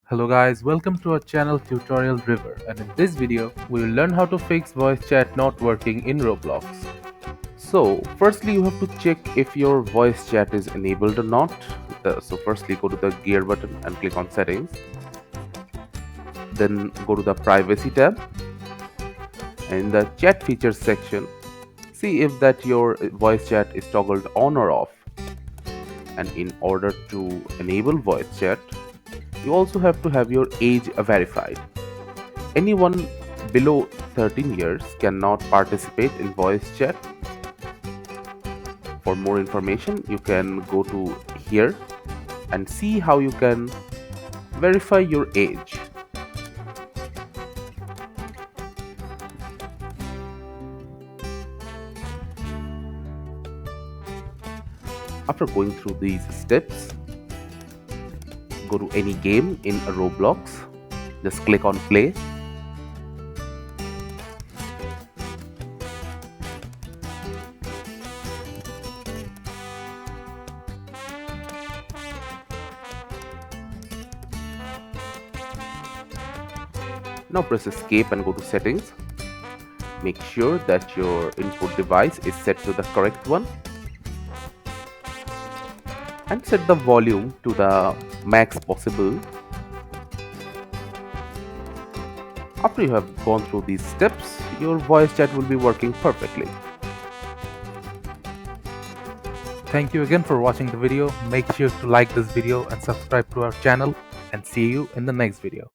Hello guys, welcome to our channel Tutorial River, and in this video we will learn how to fix voice chat not working in Roblox. So firstly you have to check if your voice chat is enabled or not. So firstly go to the gear button and click on settings. Then go to the privacy tab. And in the chat features section, see if that your voice chat is toggled on or off. And in order to enable voice chat, you also have to have your age verified. Anyone below 13 years cannot participate in voice chat. For more information, you can go to here and see how you can verify your age. After going through these steps, go to any game in a Roblox, just click on play. Now press escape and go to settings. Make sure that your input device is set to the correct one and set the volume to the max possible. After you have gone through these steps, your voice chat will be working perfectly. Thank you again for watching the video. Make sure to like this video and subscribe to our channel, and see you in the next video.